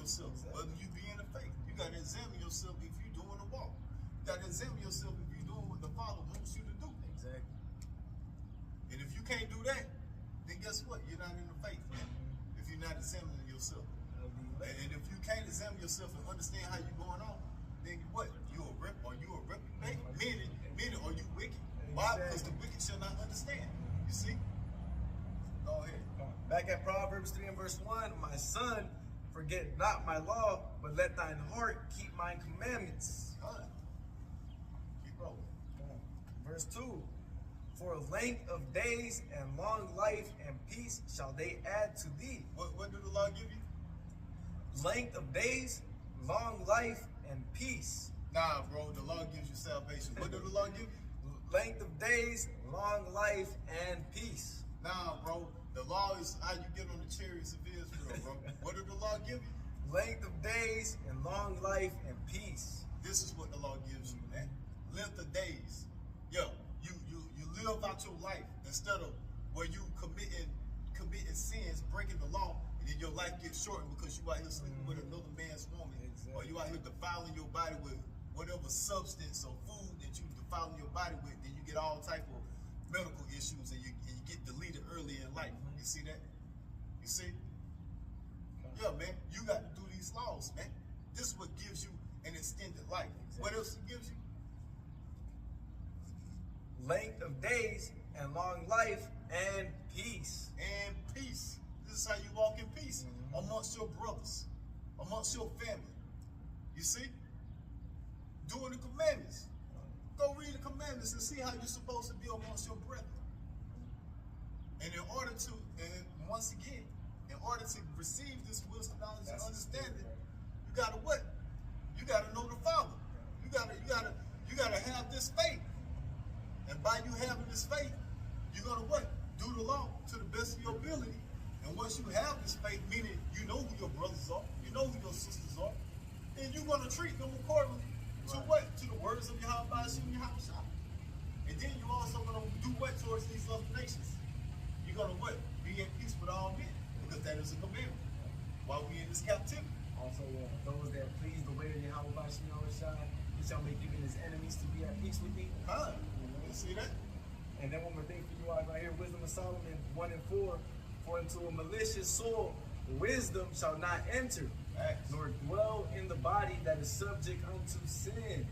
yourself, whether you be in the faith. You got to examine yourself if you're doing the walk. You got to examine yourself if you're doing what the Father wants you to do. Exactly. And if you can't do that, then guess what? You're not in the faith, man. If you're not examining yourself. And if you can't examine yourself and understand how you're going on, then what? You're a reprobate? Meaning, are you wicked? Why? Because the wicked shall not understand. You see? Go ahead. Back at Proverbs 3 and verse 1, my son, forget not my law, but let thine heart keep my commandments. Keep rolling. Verse 2, for length of days and long life and peace shall they add to thee. What did the law give you? Length of days, long life, and peace. Nah, bro, the law gives you salvation. What did the law give you? Length of days, long life, and peace. Nah, bro, the law is how you get on the chariots of Israel, bro. What did the law give you? Length of days and long life and peace. This is what the law gives you, man. Length of days. Yo, you live out your life instead of where you committing sins, breaking the law, and then your life gets shortened because you out here sleeping with another man's woman, or you out here defiling your body with whatever substance or food that you defiling your body with, then you get all type of medical issues and you get deleted early in life. You see that? You see? Yeah, man, you got to do these laws, man. This is what gives you an extended life. What else it gives you? Length of days and long life and peace. And peace. This is how you walk in peace amongst your brothers, amongst your family. You see? Doing the commandments. Go read the commandments and see how you're supposed to be amongst your brethren. And in order to, and once again, in order to receive this wisdom, knowledge, and understanding, you gotta what? You gotta know the Father. You gotta have this faith. And by you having this faith, you're gonna what? Do the law to the best of your ability. And once you have this faith, meaning you know who your brothers are, you know who your sisters are, then you're gonna treat them accordingly to what? To the words of Yahweh and Yahweh. And then you're also gonna do what towards these other nations? You're gonna what? Be at peace with all men, because that is a commandment while we in this captivity. Also, those that please the way of Yahweh he shall make even his enemies to be at peace with thee. You see that? And then one more thing for you all right here, Wisdom of Solomon 1 and 4. For into a malicious soul wisdom shall not enter, nor dwell in the body that is subject unto sin.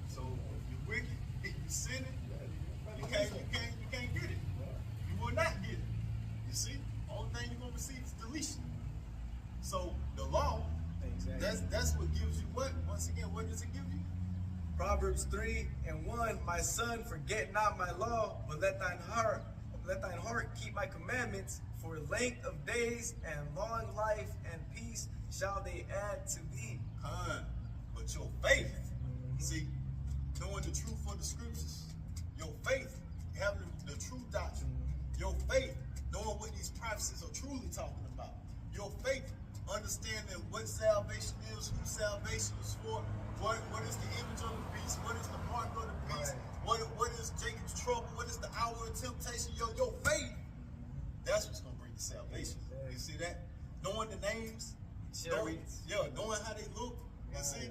So if you're wicked, if you're sinning, you can't get it. You will not get it. You see? Only thing you're gonna receive is deletion. So the law, that's what gives you what? Once again, what does it give you? Proverbs 3 and 1, my son, forget not my law, but let thine heart keep my commandments, for length of days and long life and peace shall they add to thee. But your faith, see, knowing the truth of the scriptures, your faith, having the true doctrine, your faith, knowing what these prophecies are truly talking about, your faith, understanding what salvation is, who salvation is for, what is the image of the beast, what is the mark of the beast, what is Jacob's trouble, what is the hour of temptation, your faith, that's what's going to bring you salvation. You see that? Knowing the names, knowing how they look, you see?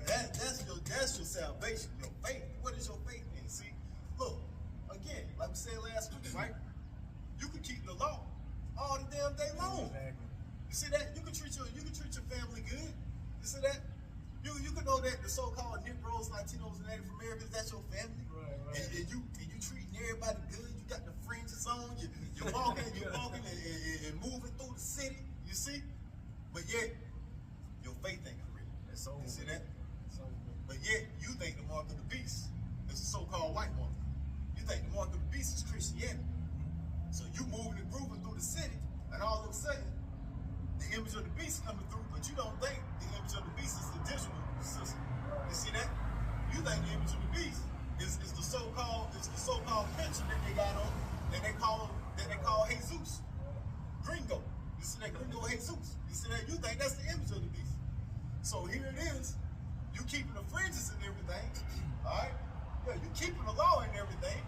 That's your salvation, your faith. What is your faith in? See? Look, again, like we said last week, right? You can keep the law all the damn day long. You see that? You can treat your family good. You see that? You can know that the so-called Negroes, Latinos, and Native Americans, that's your family. And you treating everybody good. You got the fringes on. You're walking and moving through the city. You see? But yet, your faith ain't correct. You see that? But yet, you think the mark of the beast is the so-called white mark. You think the mark of the beast is Christianity. So you moving and grooving through the city, and all of a sudden, the image of the beast coming through, but you don't think the image of the beast is the digital system. You see that? You think the image of the beast is the so-called picture that they got on that they call Jesus. Gringo. You see that? Gringo Jesus. You see that? You think that's the image of the beast. So here it is. You keeping the fringes and everything. Alright? Yeah, you keeping the law and everything,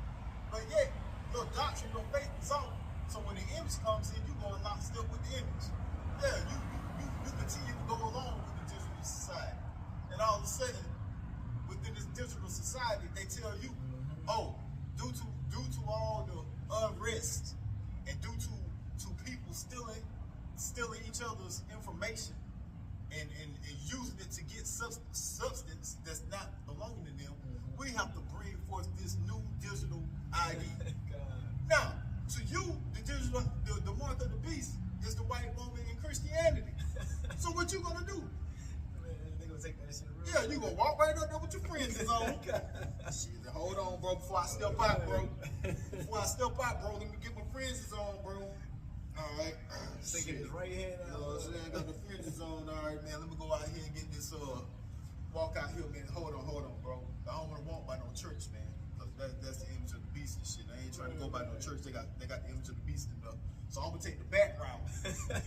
but yet your doctrine, your faith is off. So when the image comes in, you go and lock step with the image. Yeah, you continue stealing each other's information and using it to get substance that's not belonging to them, we have to bring forth this new digital ID. Now, to you, the mark of the beast is the white woman in Christianity. So what you gonna do? They gonna take that shit real. Yeah, you gonna walk right up there with your friends is on. Shit, hold on, bro. Before I step out, bro. Let me get my friends on, bro. All right. Sticking his right hand out. You know what I'm saying? Got the fringes on. All right, man. Let me go out here and get this. Walk out here, man. Hold on, bro. I don't want to walk by no church, man. Cause that's the image of the beast and shit. I ain't trying to go by no church. They got the image of the beast and stuff. So I'm gonna take the back route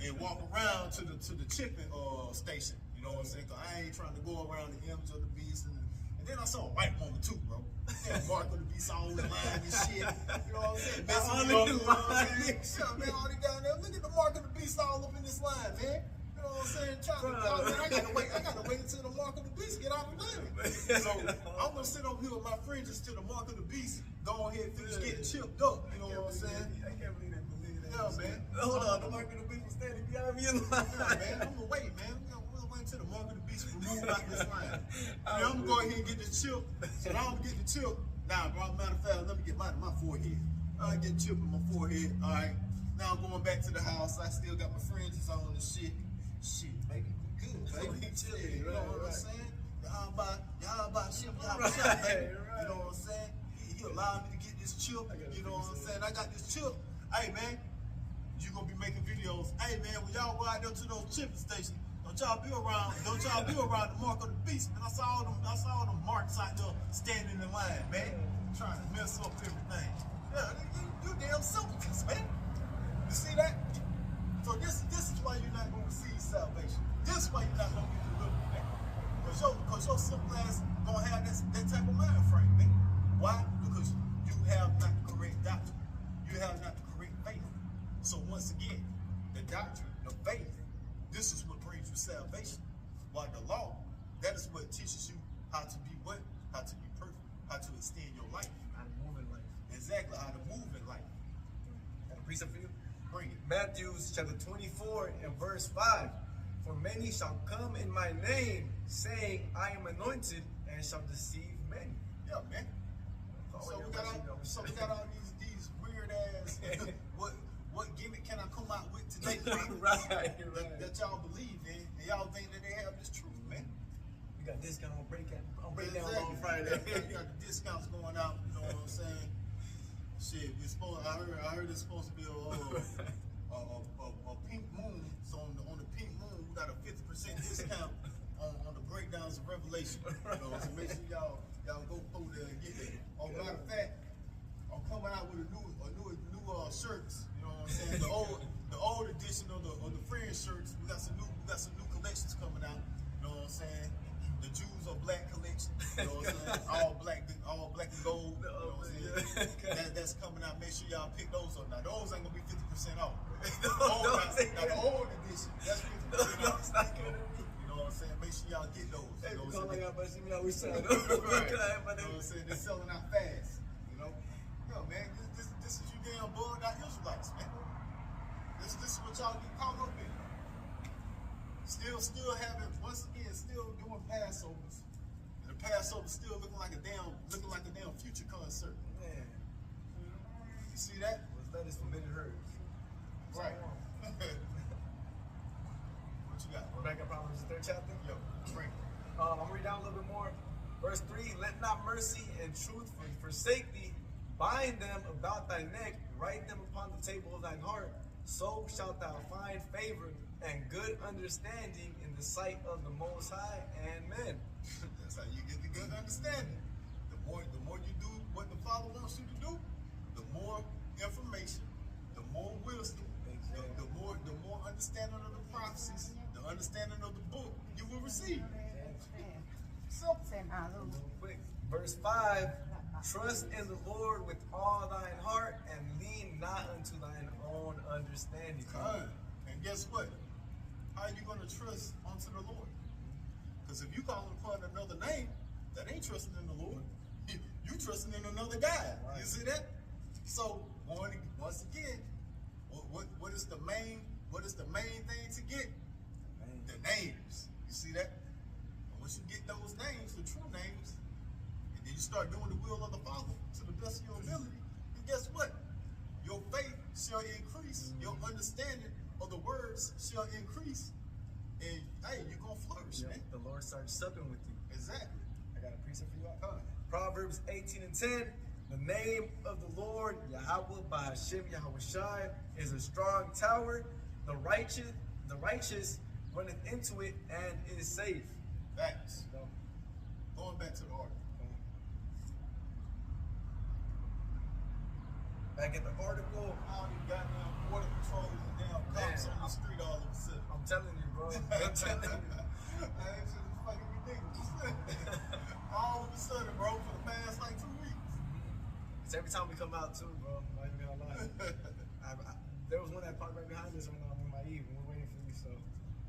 and walk around to the chipping station. You know what I'm saying? Cause I ain't trying to go around the image of the beast. And then I saw a white woman too, bro. Yeah, mark of the beast all in line and shit. You know what I'm saying? Messing me up. You know what I'm saying? Shut up, man. All these down there. Look at the mark of the beast all up in this line, man. You know what I'm saying? I gotta wait until the mark of the beast get out of the line. So I'm gonna sit over here with my friends just till the mark of the beast go ahead and finish getting chipped up. You know what I'm saying? I can't believe that. Yeah, man. Hold on, the mark of the beast was standing behind me in line. Yeah, man. I'm gonna wait, man. We'll wait until the mark of the beast removed out this line. I'm gonna go ahead and get the chip. So now I'm gonna get the chip. Now, bro, matter of fact, let me get mine in my forehead. I get chip in my forehead. All right. Now I'm going back to the house. I still got my fringes on and shit. Shit, baby, we good, baby. Chilling, You know what I'm saying? Y'all buy shit, baby. You know what I'm saying? He allowed me to get this chip. You know what I'm saying? I got this chip. Hey, man, you gonna be making videos. Hey, man, when y'all go out there to those chipping stations, don't y'all be around the mark of the beast, man. I saw them marks out there standing in line, man, trying to mess up everything. Yeah, you damn simpletons, man. You see that? So this is why you're not gonna receive salvation. This is why you're not gonna get delivered, man. Because your simple ass gonna have that type of mind frame, man. Why? Because you have not the correct doctrine. You have not the correct faith. So once again, the doctrine, the faith, this is what brings you salvation. While the law, that is what teaches you how to be what? How to be perfect. How to extend your life. How to move in life. Exactly, how to move in life. Got a precept for you? Bring it. Matthew chapter 24 and verse 5. For many shall come in my name, saying, I am anointed, and shall deceive many. Yeah, man. So we got all these weird ass what gimmick can I come out with today? Right. That y'all believe in, and y'all think that they have this truth, man. We got discount on breakdown on Exactly. Friday. You got the discounts going out, you know what I'm saying? Shit, I heard it's supposed to be a pink moon. So on the pink moon, we got a 50% discount on the breakdowns of Revelation. You know, so make sure y'all go through there and get there. Matter of fact, I'm coming out with a new shirts. You know what I'm saying? The old edition of the Friends shirts. We got some new collections coming out. You know what I'm saying? The Jews are black collection. You know what I'm saying? all black and gold. You know what I'm saying? That's coming out. Make sure y'all pick those up. Now those ain't gonna be 50% off. Now the old edition, that's 50% off. You know what I'm saying? Make sure y'all get those. You know what I'm saying? Right. You know what I'm saying? They're selling out fast. You know? Yo, man, this is you damn bugged out Israelites, man. This is what y'all get caught up in. Still having, once again, still doing Passovers. And the Passover still looking like a damn future concert. Man. You see that? What's that is forbidden herbs. Right. What you got? We're back in Proverbs, the 3rd chapter. Yo, bring it. I'm gonna read down a little bit more. Verse 3, let not mercy and truth forsake thee. Bind them about thy neck, write them upon the table of thine heart. So shalt thou find favor and good understanding in the sight of the Most High and men. That's how you get the good understanding. The more you do what the Father wants you to do, the more information, the more wisdom, the more understanding of the prophecies, the understanding of the book you will receive. Simple. Quick. Verse 5, trust in the Lord with all thine heart and lean not unto thine own understanding. And guess what? How are you going to trust unto the Lord? Because if you call upon another name, that ain't trusting in the Lord. You trusting in another guy. Right. You see that? So once again, what is the main thing shall increase, and hey, you're gonna flourish, Yep. man. The Lord starts supping with you. Exactly. I got a precept for you. Huh. Proverbs 18:10. The name of the Lord, Yahweh Bahashem Yahweh Shai, is a strong tower. The righteous runneth into it and is safe. Facts. So, Going back to the article. back at the article, All these goddamn border patrols and damn cops Man, on the street all of a sudden. I'm telling you, bro. I'm telling you. That shit is fucking ridiculous. All of a sudden, bro, for the past like 2 weeks. It's every time we come out too, bro. I'm not even gonna lie. There was one that parked right behind us when I was in my Eve and we're waiting for you. So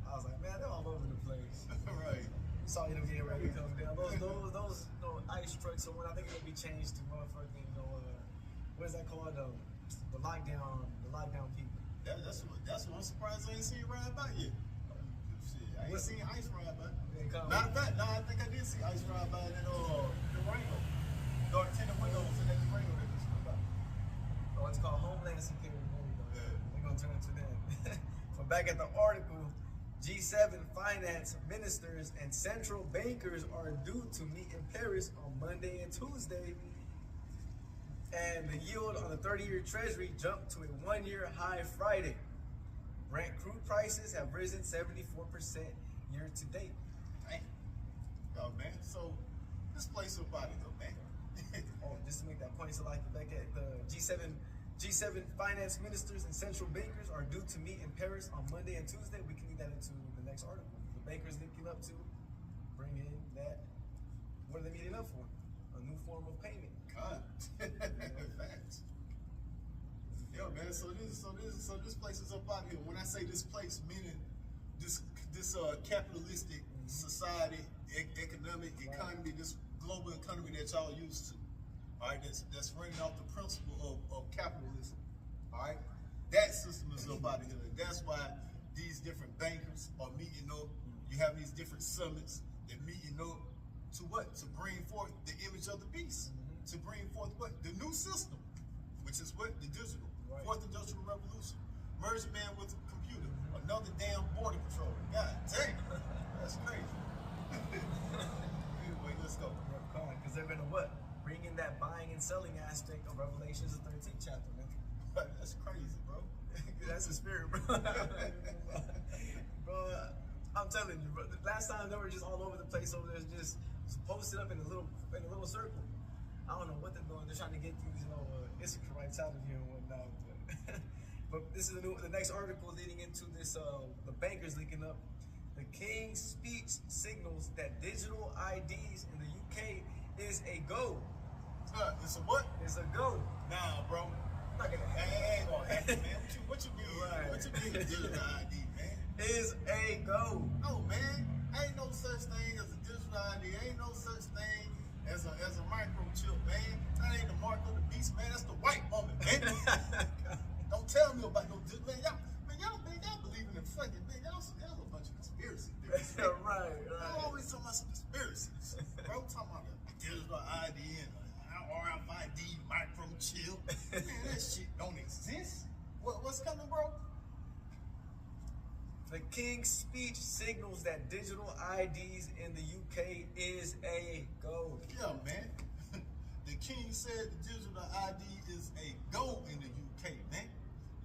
I was like, man, they're all over the place. Right. We saw them getting ready to come down. Those ice trucks or what, I think it'll be changed to motherfucking, what is that called? The lockdown people. That's what I'm surprised I ain't seen ride by yet. Shit, I ain't seen Ice ride by. Matter of fact, no, I think I did see Ice ride by that Durango. Dark tinted windows in that Durango that just flew by. Oh, it's called Homeland Security. Yeah. We're gonna turn to that. But back at the article, G7 finance ministers and central bankers are due to meet in Paris on Monday and Tuesday. And the yield on the 30-year treasury jumped to a one-year high Friday. Brent crude prices have risen 74% year to date. Dang. Oh, man. So, this place up out of here, man. Oh, just to make that point, so like back at the G7 finance ministers and central bankers are due to meet in Paris on Monday and Tuesday. We can lead that into the next article. The bankers linking up to bring in that. What are they meeting up for? A new form of payment. God. Facts. Yeah, man. So this place is up out here. When I say this place, meaning this capitalistic society, economy, this global economy that y'all used to. All right, that's running off the principle of capitalism. All right, that system is up out of here. That's why these different bankers are meeting up. You have these different summits that meeting up to what? To bring forth the image of the beast. To bring forth what? The new system, which is what? The digital. Right. Fourth industrial revolution. Merge man with a computer. Another damn border patrol. God dang. That's crazy. Anyway, let's go. Because they're gonna what? Bring in that buying and selling aspect of Revelations, the 13th chapter, man. That's crazy, bro. That's the spirit, bro. Bro, I'm telling you, bro. Last time they were just all over the place over there, just posted up in a little circle. I don't know what they're doing. They're trying to get these, Issacharites out of here and whatnot. But this is the next article leading into this. The bankers linking up. The King's speech signals that digital IDs in the UK is a go. It's a what? It's a go. Nah, bro. Not gonna Hey, ain't gonna happen, man. What you mean? Right. What you mean digital ID, man? Is a go. No, man. Ain't no such thing as a digital ID. Ain't no such thing as a microchip, man. That ain't the mark of the beast, man. That's the white woman, man. Don't tell me about no digital, man. Y'all believe in the fucking, man. Y'all a bunch of conspiracy theories. Right. Y'all always talking about some conspiracies. Bro, talking about a digital ID and RFID microchip. Man, that shit don't exist. What's coming, bro? The King's speech signals that digital IDs in the UK is a go. Yeah, man. The king said the digital ID is a go in the UK, man.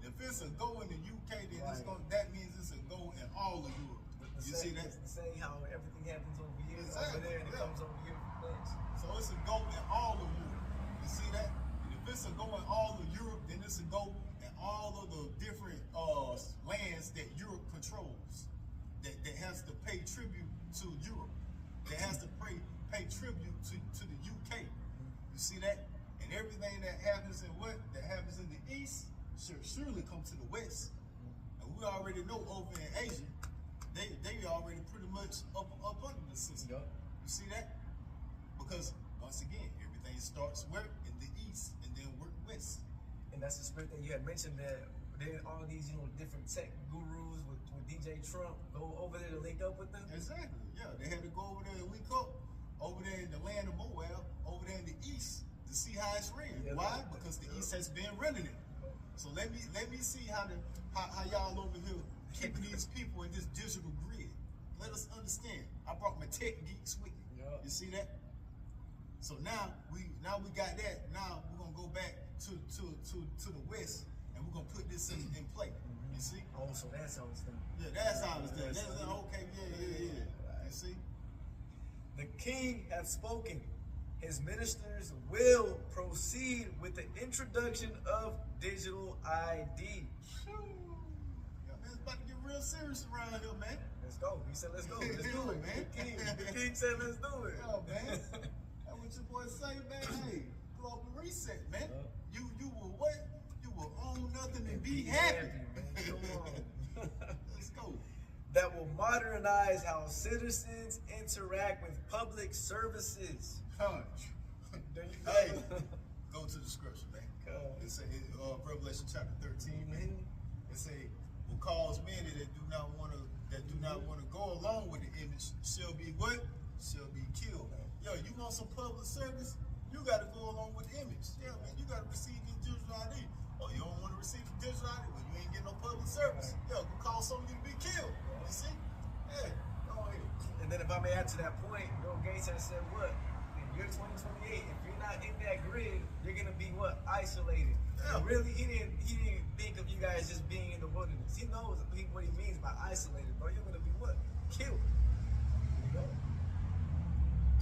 If it's a go in the UK, then that means it's a go in all of Europe. You see that? It's saying how everything happens over here, Exactly, over there, and it yeah. comes over here from place. So it's a go in all of Europe. You see that? And if it's a go in all of Europe, then it's a go in all of the different lands that Europe controls. That has to pay tribute to Europe. That has to pay tribute to the UK. You see that? And everything that happens in the East should surely come to the West. And we already know over in Asia, they already pretty much up under the system. Yep. You see that? Because once again, everything starts where? In the East and then work West. And that's the spirit that you had mentioned, that then all these, different tech gurus with DJ Trump go over there to link up with them. Exactly. Yeah, they had to go over there and link up over there in the land of Moab, over there in the East, to see how it's ran. Yeah, Why? Because the East has been running it. So let me see how y'all over here keeping these people in this digital grid. Let us understand. I brought my tech geeks with me. Yep. You see that? So now we got that. Now we're gonna go back to the west, and we're gonna put this in play. You see? Oh, so that's how it's done. Yeah, that's how it's done. That's okay. Yeah. You see? The king hath spoken. His ministers will proceed with the introduction of digital ID. Yeah, man, it's about to get real serious around here, man. Let's go. He said, let's go. Let's do it, man. The king said, let's do it. Yeah, man. That's what your boy say, man. Hey, global reset, man. You will what? You will own nothing and be happy. Man. Come on. Let's go. That will modernize how citizens interact with public services. There you go. Hey, go to the scripture, man. God. It say Revelation chapter 13, man. It say, will cause many that do not want to go along with the image shall be what? Shall be killed. Yo, you want some public service? You got to go along with the image. Yeah, man, you got to receive your digital ID. Oh, you don't want to receive the digital ID? Well, you ain't getting no public service. Yo, will cause some of you to be killed. You see? Yeah, go ahead. And then if I may add to that point, Bill Gates has said what? In year 2028, if you're not in that grid, you're gonna be what? Isolated. Yeah. And really, he didn't think of you guys just being in the wilderness. He knows what he means by isolated, bro. You're gonna be what? Killed. There you go.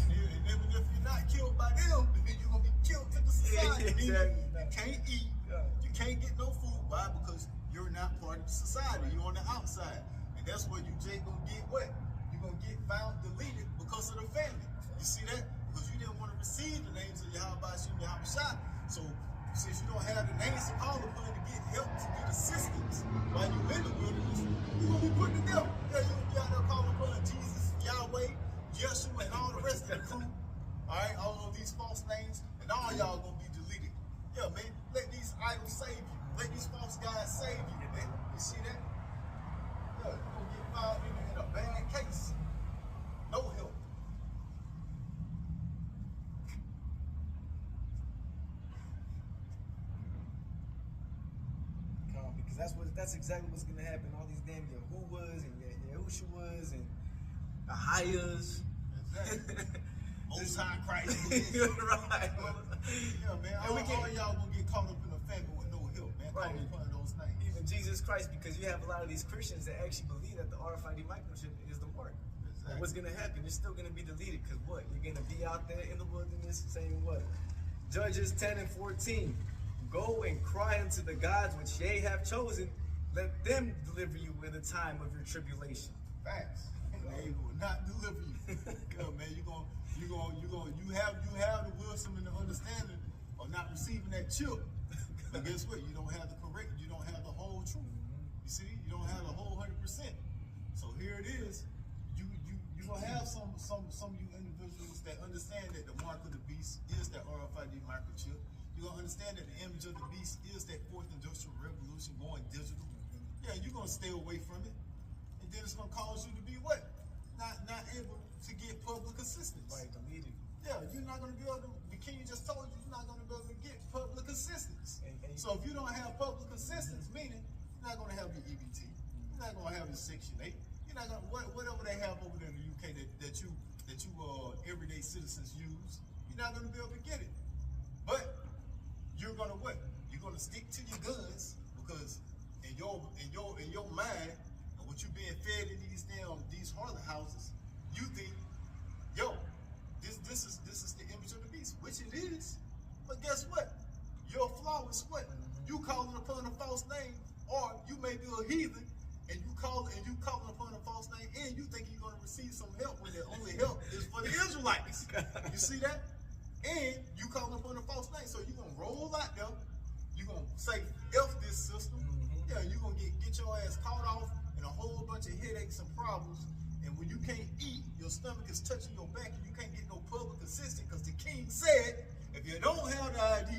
And even if you're not killed by them, you're gonna be killed to the society. Exactly. You can't eat. Yeah. You can't get no food. Why? Because you're not part of the society. You're on the outside. And that's where you just gonna get what? You're gonna get found deleted because of the family. You see that? Because you didn't want to receive the names of Yahweh and Yahweh. So since you don't have the names to call upon to get help, to get assistance while you're in the wilderness, you're gonna be put to death. Yeah, you're gonna be out there calling upon Jesus, Yahweh, Yeshua, and all the rest of the crew. Alright, all of these false names, and all y'all gonna be deleted. Yeah, man, let these idols save you. Let these false guys save you, man. You see that? Yeah, you're gonna get found in a bad case. No help. Because that's exactly what's gonna happen. All these damn Yahuwahs and Yahushuas and Ahayas. Exactly. Most High Christ. Right. Yeah, man. And we All y'all gonna get caught up in a family with no help, man. Right. Calling upon those names. Even Jesus Christ, because you have a lot of these Christians that actually believe that the RFID microchip is the mark. Exactly. What's gonna happen? It's still gonna be deleted. Because what? You're gonna be out there in the wilderness saying what? Judges 10 and 14. Go and cry unto the gods which ye have chosen. Let them deliver you in the time of your tribulation. Facts. They will not deliver you. Yeah, man. You have the wisdom and the understanding of not receiving that chip. But guess what? You don't have the whole truth. You see, you don't have the whole 100%. So here it is. You gonna have some of you individuals that understand that the mark of the beast is that RFID microchip. You're gonna understand that the image of the beast is that fourth industrial revolution going digital. Yeah, you're gonna stay away from it. And then it's gonna cause you to be what? Not able to get public assistance. Right, deleted. Yeah, you're not gonna be able to, the king just told you, you're not gonna be able to get public assistance. And So if you don't have public assistance, meaning you're not gonna have your EBT, you're not gonna have your Section 8, you're not gonna, whatever they have over there in the UK that you everyday citizens use, you're not gonna be able to get it. But you're gonna what? You're gonna stick to your guns because in your mind and what you're being fed in these harlot houses, you think, yo, this is the image of the beast, which it is. But guess what? Your flaw is what? You calling upon a false name, or you may be a heathen, and you calling upon a false name, and you think you're gonna receive some help when the only help is for the Israelites. You see that? And you calling upon a false name, so you're gonna roll out there. You're gonna say F this system. Yeah, you're gonna get your ass caught off in a whole bunch of headaches and problems. And when you can't eat, your stomach is touching your back, and you can't get no public assistance because the king said, if you don't have the ID,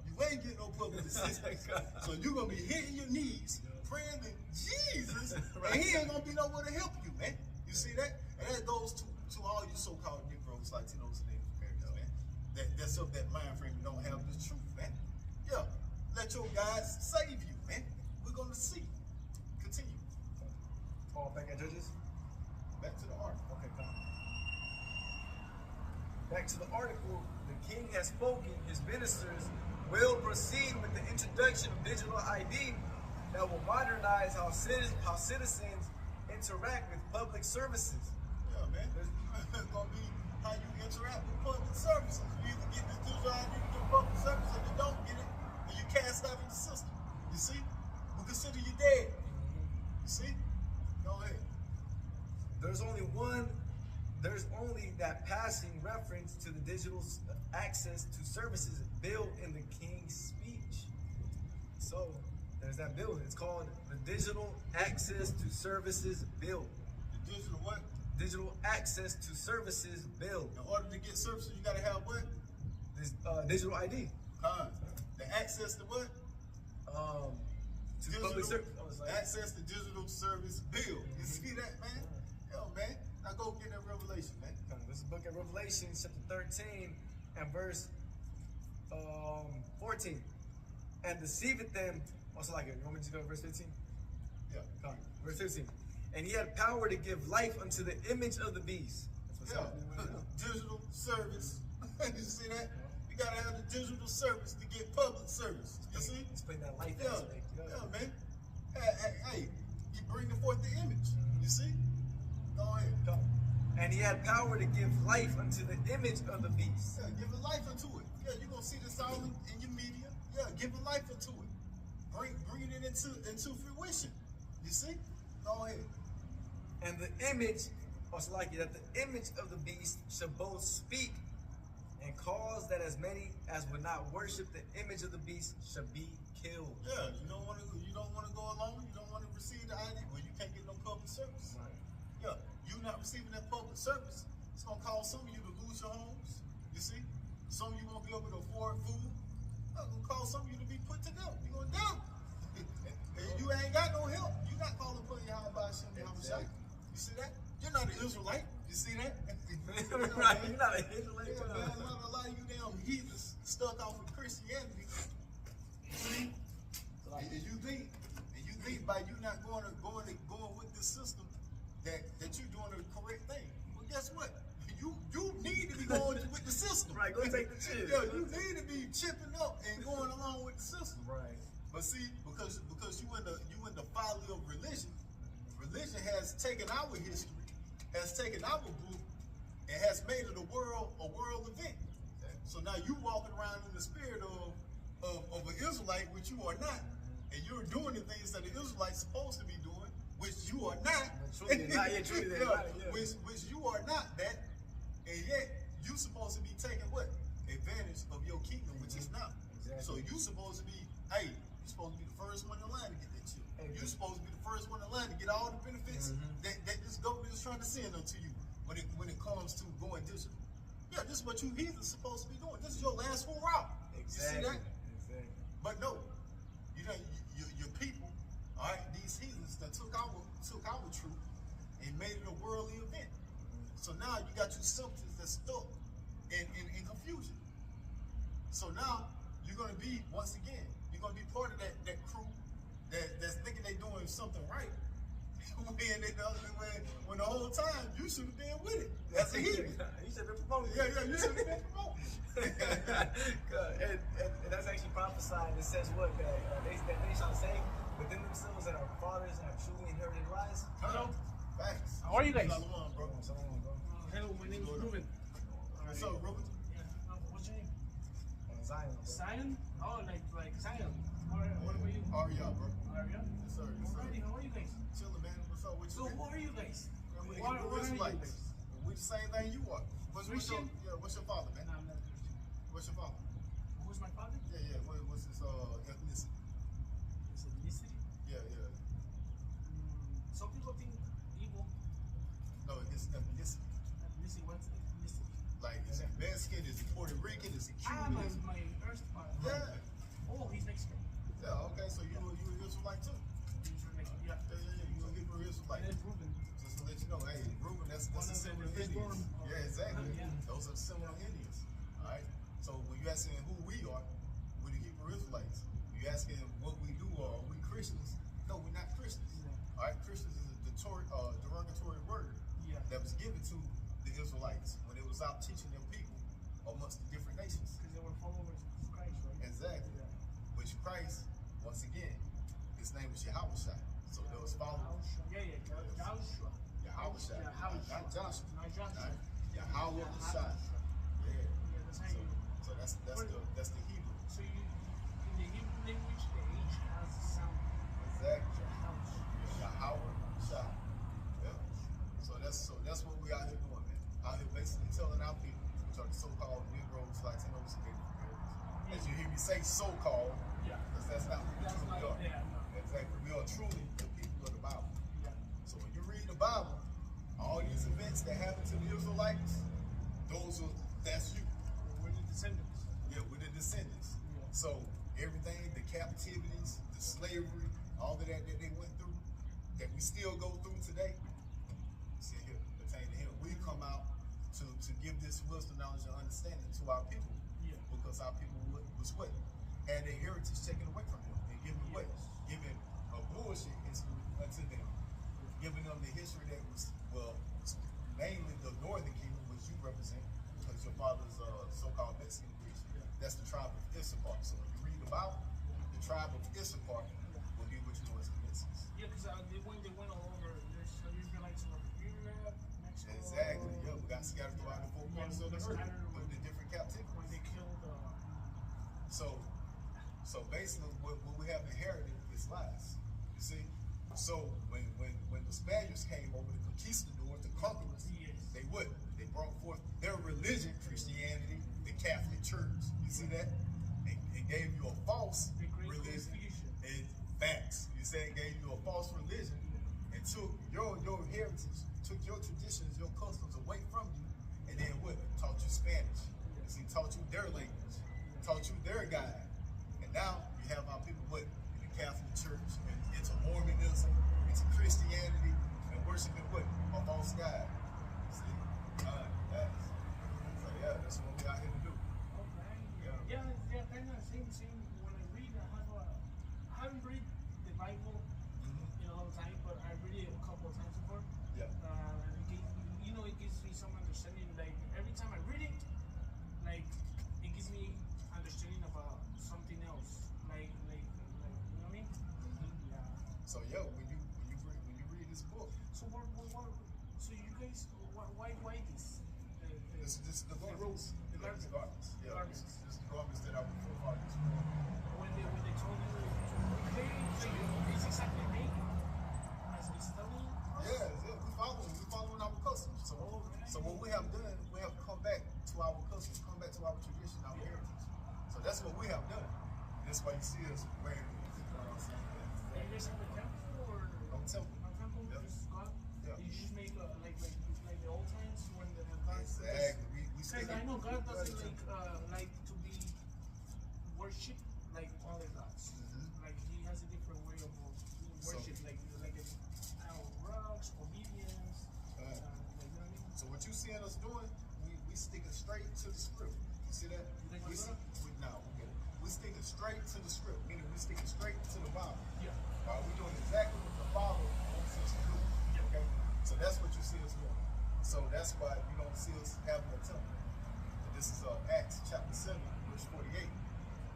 you ain't getting no public assistance. So you're gonna be hitting your knees, praying to Jesus, and he ain't gonna be nowhere to help you, man. You see that? And that goes to all you so-called Negroes, Latinos, and Native Americans, man. That's of that mind frame you don't have the truth, man. Yeah, let your guys save you, man. We're gonna see. Continue. Oh, back at Judges? Back to the article. Okay, come on. Back to the article. The king has spoken. His ministers will proceed with the introduction of digital ID that will modernize how citizens interact with public services. Yeah, man. It's gonna be how you interact with public services. You either get this digital ID to get public service, or you don't get it, and you cast out of the system. You see? We consider you dead. You see? Go ahead. There's only that passing reference to the digital access to services bill in the king's speech. So there's that bill. It's called the Digital Access to Services Bill. The digital what? Digital Access to Services Bill. In order to get services, you gotta have what? This digital ID. The access to what? To Digital, public service. access to digital service bill. You see that, man? Yo, man. Now go get that revelation, man. This is the book of Revelation, chapter 13, and verse 14. And deceiveth them. Also like it. You want me to go to verse 15? Yeah. Come on. Verse 15. And he had power to give life unto the image of the beast. That's what's happening right now. Digital service. You see that? You gotta have the digital service to get public service. You see? Explain that life Yeah, aspect. yeah, man. Hey, you bringing forth the image. You see? Go ahead. Come. And he had power to give life unto the image of the beast. Yeah, give a life unto it. Yeah, you're gonna see this all in your media. Yeah, give a life unto it. Bring it into fruition. You see? Go ahead. And the image, also like it, that the image of the beast shall both speak and cause that as many as would not worship the image of the beast shall be killed. Yeah, you don't want to go along. You don't want to receive the ID. Well, you can't get no public service. Right. Yeah, you not receiving that public service. It's gonna cause some of you to lose your homes. You see, some of you won't be able to afford food. It's gonna cause some of you to be put to death. You're gonna die. And you ain't got no help. You not calling upon Yahweh Hashem Yahushua. You see that? You're not an Israelite. You see that? Right, you're not an Israelite. Yeah, man, a lot of you damn heathens stuck off with Christianity. See? And you think by you not going with the system that you're doing the correct thing. Well, guess what? You need to be going with the system. Right, go take the chip. Yeah, you need to be chipping up and going along with the system. Right. But see, because you in the folly of religion, religion has taken our history, has taken our book, and has made it a world event. So now you walking around in the spirit of an Israelite, which you are not, and you're doing the things that the Israelites supposed to be doing, which you are not. Truly not. Yeah, truly not. Yeah. Which you are not that, and yet you supposed to be taking what? Advantage of your kingdom, which is not. Exactly. So you supposed to be, hey, you're supposed to be the first one in line to get that chip. Hey, You're supposed to be the first one in line to get all the benefits that this government is trying to send unto you when it comes to going digital. Yeah, this is what you heathens supposed to be doing. This is your last hurrah. Exactly. You see that? Exactly. But no, you know, your people, all right, these heathens that took our truth and made it a worldly event. So now you got your symptoms that's stuck in confusion. So now you're gonna be, once again, you're gonna be part of that crew that's thinking they doing something right. when the whole time you should have been with it. That's a heathen. You should have been promoted. Yeah, you should have been promoted. Good. And that's actually prophesied. It says what? That they shall say within themselves that our fathers have truly inherited rise. Hello. Thanks. How are you guys? Shalom, bro. Hello, my name is Ruben. What's up, Ruben? Yeah. What's your name? Zion. Zion? Oh, like Zion. What about you? Aria, bro. Aria? Yes, sir. Yes, sir. Alrighty, how are you guys? Chillin', man. What's up with you? So who are you guys? We What are you guys? We the same thing you are. What's your, Christian? what's your father, man? No, I'm not Christian. What's your father? Who's my father? Yeah. What's his ethnicity? It's ethnicity. Yeah. Some people think evil. No, his ethnicity. Ethnicity, what's ethnicity? Like, is he Mexican? Is he Puerto Rican? Is he Cuban? My first father. Yeah. Oh, he's Mexican. Yeah, okay, so you an Israelite too? He's from Mexico. Yeah. You a Hebrew Israelite. And then Ruben. Just to let you know, hey, Reuben, that's the Seminole Indians. Yeah, exactly. Yeah. Those are the Seminole Indians. All right. So when you asking who we are, we're the Hebrew Israelites. You asking what we do, or are we Christians? No, we're not Christians. Yeah. All right. Christians is the that was given to the Israelites when it was out teaching their people amongst the different nations. Because they were followers of Christ, right? Exactly. Yeah. Which Christ, once again, his name was Yahweh. So there was followers. Yeah. Yahushua. Yahweh. Not Joshua. Not Joshua. Yahweh. Yeah. Yeah, that's how you. So that's the Hebrew. So you, in the Hebrew language, the H has a sound. Exactly. Yahushua. Yahweh. Yeah. So that's what we out here doing, man. Out here basically telling our people, which are the so-called Negroes, Latinos, and Native Americans. As you hear me say so-called, Yeah. because that's not what we That's truly not. are. Yeah. No. Exactly. We are truly the people of the Bible. Yeah. So when you read the Bible, all these events that happened to the Israelites, that's you. We're the descendants. Yeah, we're the descendants. Yeah. So everything, the captivities, the slavery, all of that they went through, that we still go through today, see here, pertain to him. We come out to give this wisdom, knowledge, and understanding to our people. Yeah. Because our people was what? Had their heritage taken away from them and given what? Given a bullshit history unto them. Giving them the history that was, well, mainly the northern kingdom, which you represent, because your father's so-called Mexican roots. Yeah. That's the tribe of Issachar. So when you read about the tribe of Issachar, will be what you know as the Mexicans. Yeah, because they went all over. There's some Israelites over Europe, Mexico. Exactly. Yeah, we got scattered throughout the four corners of the earth with the different captivities. When they killed. So basically, what we have inherited is lies. You see. So when the Spaniards came over, the conquistadors, the conquerors, Yes. they brought forth their religion, Christianity, the Catholic Church. You see that? It gave you a false The great religion. confusion. It facts. You say it gave you a false religion and took your heritage, took your traditions, your customs away from you, and then what? Taught you Spanish. You see, taught you their language, taught you their God. And now you have our people what? In the Catholic Church, and into Mormonism, into Christianity, and worshiping what? A false God. See? That's what we out here to do. Okay. Yeah, kind of same. When I read, I haven't read the Bible in a long time, but I read it a couple of times before. Yeah. It gives me some understanding. Like every time I read it, like it gives me understanding about something else. Like you know what I mean? Yeah. So when you read this book, So what? So you guys, why this? this is the garments. The garments. Yeah, Garments. this is the garments that our forefathers wore. When they told you so it's exactly me as it's telling us? Yeah, we following our customs. So what we have done, we have come back to our customs, come back to our tradition, our heritage. So that's what we have done. And that's why you see us wearing it. You know what I'm saying? And you guys have a temple or No temple. a temple? Yeah. Just God? Yeah. You just make like the old times when the God. Exactly. We stick Because I know God doesn't temple. like to be worshipped like other gods. Like he has a different way of worship, like rocks, obedience. Like, you know what I mean? So what you seeing us doing, we sticking straight to the script. You see that? You think we're We sticking straight to the script, meaning we sticking straight to the Bible. Yeah. We're doing exactly what the Father wants us to do. Okay? So that's what you see us doing. So that's why you don't see us having a temple. And this is Acts chapter 7, verse 48.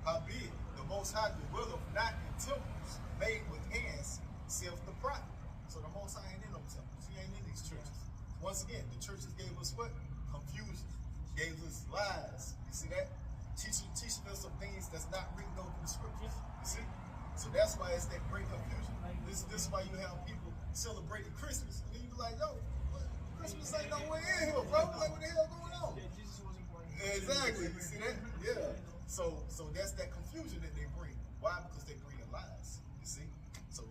Howbeit, the Most High dwelleth not in temples made with hands, saith the prophet. So the Most High ain't in no temples. He ain't in these churches. Once again, the churches gave us what? Confusion. Gave us lies. You see that? Teaching us some things that's not written over in the scriptures. You see? So that's why it's that great confusion. This is why you have people celebrating Christmas. And then you be like, yo, Christmas ain't nowhere in here, bro. Like, what the hell going on? Yeah, Jesus wasn't born. Exactly. You see that? Yeah. So that's that confusion that they bring. Why? Because they bring in lies. You see? So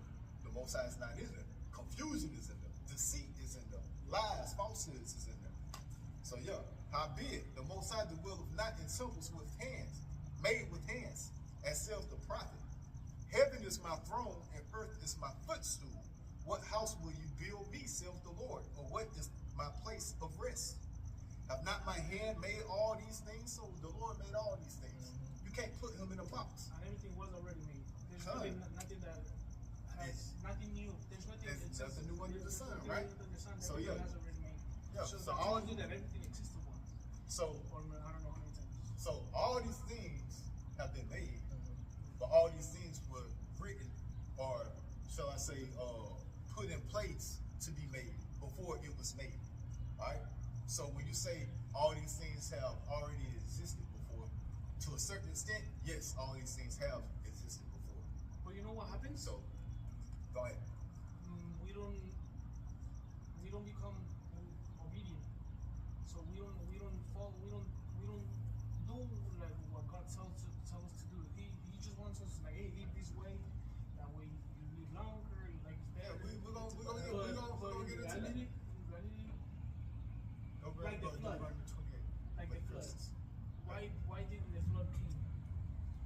the Most High is not in there. Confusion is in them. Deceit is in them. Lies, falsehoods is in them. So howbeit, the Most High dwelleth not in temples with hands, made with hands, as saith the prophet. Heaven is my throne, and earth is my footstool. What house will you build me, saith the Lord? Or what is my place of rest? Have not my hand made all these things? So the Lord made all these things. You can't put him in a box. And everything was already made. There's Huh. nothing that has nothing new. There's nothing. There's nothing new under the sun, right? Under the sun, So everything has already made. Yeah. So, So that all tells you that everything existed once. so Or I don't know how many times. so all these things have been made, but all these things were written, or shall I say, put in place to be made before it was made. All right. So when you say all these things have already existed before, to a certain extent, yes, all these things have existed before. But you know what happens? So go ahead. We don't become obedient. So we don't fall. We don't do like what God tells us to do. He just wants us like, hey, live this way. That way you live longer. Like it's better. Yeah, we're gonna get into that. reality, like the flood. Like the flood. Why didn't the flood came?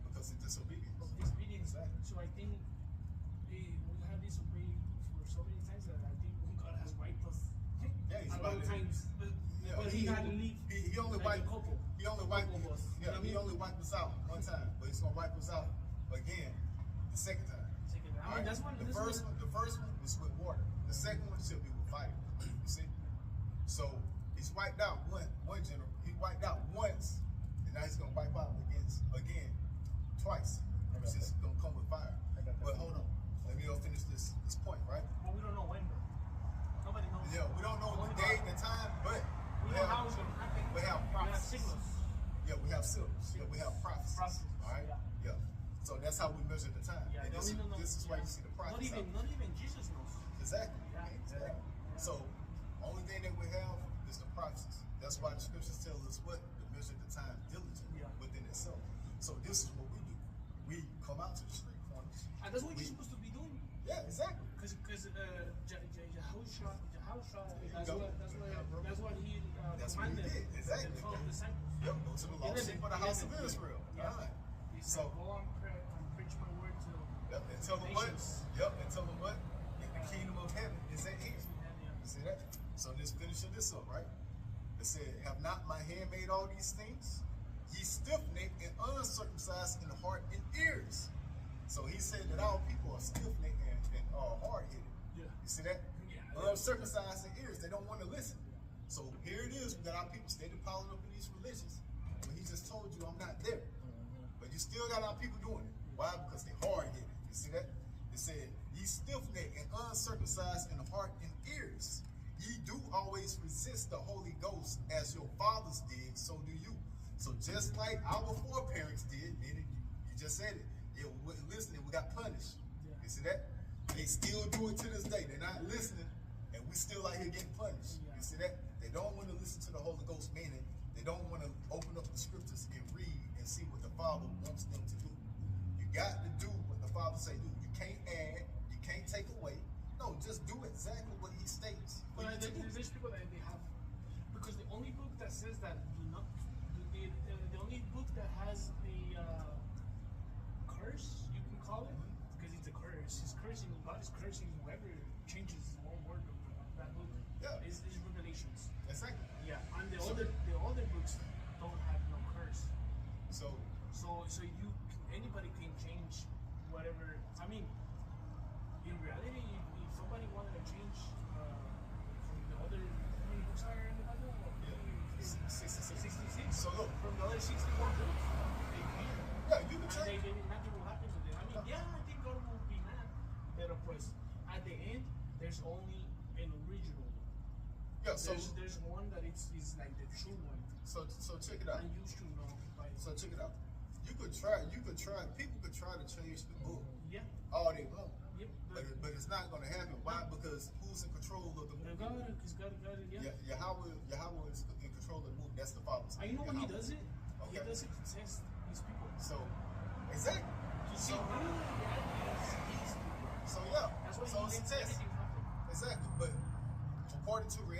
Because of disobedience. Of disobedience. Exactly. So I think we have disobeyed for so many times that I think God has wiped us Yeah, he's a lot of times. But he had to leave. He only like wiped. a couple. He only wiped Couple of us. Yeah, You know what I he mean? only wiped us out one time, but he's gonna wipe us out again the second time. I mean, that's one. The first one was with water. The second one should be with fire. You see? So he's wiped out one general. He wiped out once, and now he's gonna wipe out again twice. Which is gonna come with fire. But hold on. Let me finish this point, right? Well, we don't know when, bro. Nobody knows. Yeah, we don't know the day, the time, but We know how it's gonna happen. we have We have prophecies. signals. Yeah, we have signals. Yeah, we have prophecies. Prophecies, All right. yeah. So that's how we measure the time. Yeah, And this is why you see the prophecies. Not even Jesus knows. Exactly. Yeah. Exactly. So only thing that we have is the prophecies. That's why the scriptures tell us what to measure the time diligently within itself. So this is what we do. We come out to the street corners. And that's what you're supposed to be doing. Yeah, exactly. Because Yahushua, That's what he That's what he commanded did. Exactly. the 12 disciples. Yep, go to the lost sheep of the house of Israel. Yeah. All right. He So said, go and preach my word to yep, and tell them what? nations. Yep, and tell them what? That the kingdom of heaven is at hand. You see that? So just finishing this up, right? It said, have not my hand made all these things? Ye stiff-necked and uncircumcised in heart and ears. So he said that our people are stiff-necked and hard-headed. Yeah. You see that? Yeah. Uncircumcised in ears. They don't want to listen. So here it is. We got our people steady piling up in these religions. But he just told you I'm not there. But you still got our people doing it. Why? Because they hard-headed. You see that? It said, ye stiff-necked and uncircumcised in heart and ears. Ye do always resist the Holy Ghost as your fathers did, so do you. So just like our foreparents did, meaning you just said it, they wouldn't listen, we got punished. You see that? They still do it to this day. They're not listening, and we still out here getting punished. You see that? They don't want to listen to the Holy Ghost, meaning they don't want to open up the scriptures and read and see what the Father wants them to do. You got to do what the Father say do. You can't add, you can't take away. No, just do exactly what he states. But there's people that they have, because the only book that says that do not, the only book that has a curse, you can call it, because it's a curse. He's cursing. God is cursing whoever changes one word of that book. Yeah. Is Revelations. Exactly. Yeah, and the other books don't have no curse. So Anybody can change whatever. I mean, in reality, if somebody wanted to change from the other, how many books are in the Bible? 66. So look, From the other 61 books, they can. yeah, you can And change. they imagine what happens to them. I mean, yeah, I think God will be mad. But of course, at the end, there's only an original one. Yeah, so There's one that is like the true one. so check it out. And you should know by So check it out. You could try, people could try to change the book yeah. all they want. Yep. But it's not going to happen. Why? Because who's in control of the movie? God, because God, yeah. Yahweh is in control of the movie. That's the Father's. And you know when he does it? He Okay. does it to test his people. So, exactly. To see who reality is these people. So yeah. That's why So he it's a makes test. everything happen. Exactly. But according to reality.